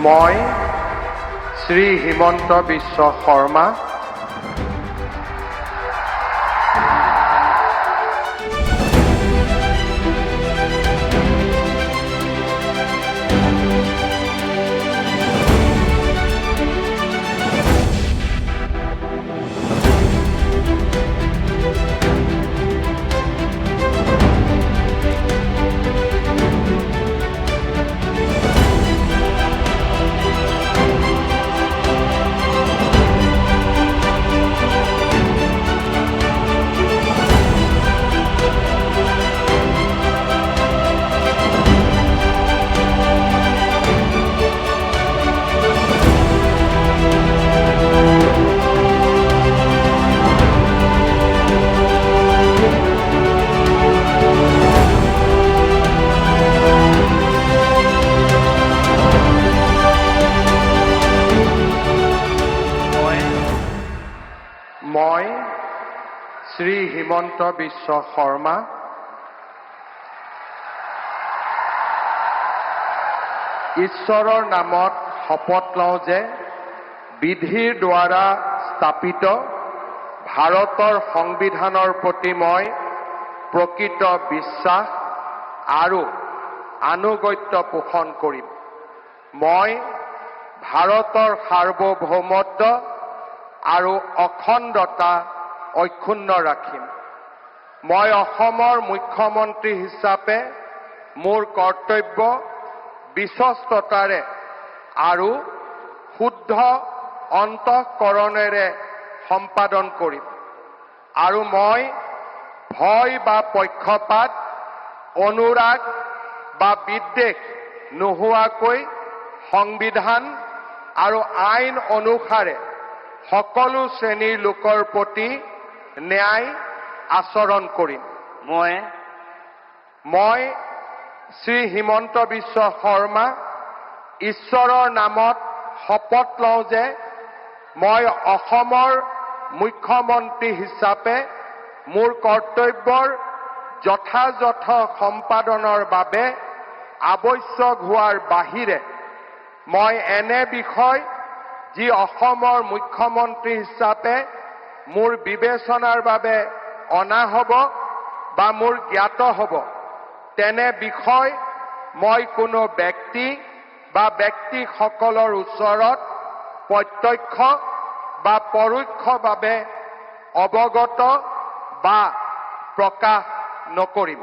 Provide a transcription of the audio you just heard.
মই শ্ৰী হিমন্ত বিশ্ব শৰ্মা মই শ্ৰী হিমন্ত বিশ্ব শৰ্মা ঈশ্বৰৰ নামত শপত লওঁ যে বিধিৰ দ্বাৰা স্থাপিত ভাৰতৰ সংবিধানৰ প্ৰতি মই প্ৰকৃত বিশ্বাস আৰু আনুগত্য পোষণ কৰিম। মই ভাৰতৰ সাৰ্বভৌমত্ব আৰু অখণ্ডতা অক্ষুণ্ণ ৰাখিম। মই অসমৰ মুখ্যমন্ত্ৰী হিচাপে মোৰ কৰ্তব্য বিশ্বস্ততাৰে আৰু শুদ্ধ অন্তঃকৰণেৰে সম্পাদন কৰিম আৰু মই ভয় বা পক্ষপাত, অনুৰাগ বা বিদ্বেষ নোহোৱাকৈ সংবিধান আৰু আইন অনুসাৰে সকলো শ্ৰেণীৰ লোকৰ প্ৰতি ন্যায় আচৰণ কৰিম। মই শ্ৰী হিমন্ত বিশ্ব শৰ্মা ঈশ্বৰৰ নামত শপত লওঁ যে মই অসমৰ মুখ্যমন্ত্ৰী হিচাপে মোৰ কৰ্তব্যৰ যথাযথ সম্পাদনৰ বাবে আৱশ্যক হোৱাৰ বাহিৰে মই এনে বিষয় যি অসমৰ মুখ্যমন্ত্ৰী হিচাপে মোৰ বিবেচনাৰ বাবে অনা হ'ব বা মোৰ জ্ঞাত হ'ব তেনে বিষয় মই কোনো ব্যক্তি বা ব্যক্তিসকলৰ ওচৰত প্ৰত্যক্ষ বা পৰোক্ষভাৱে অৱগত বা প্ৰকাশ নকৰিম।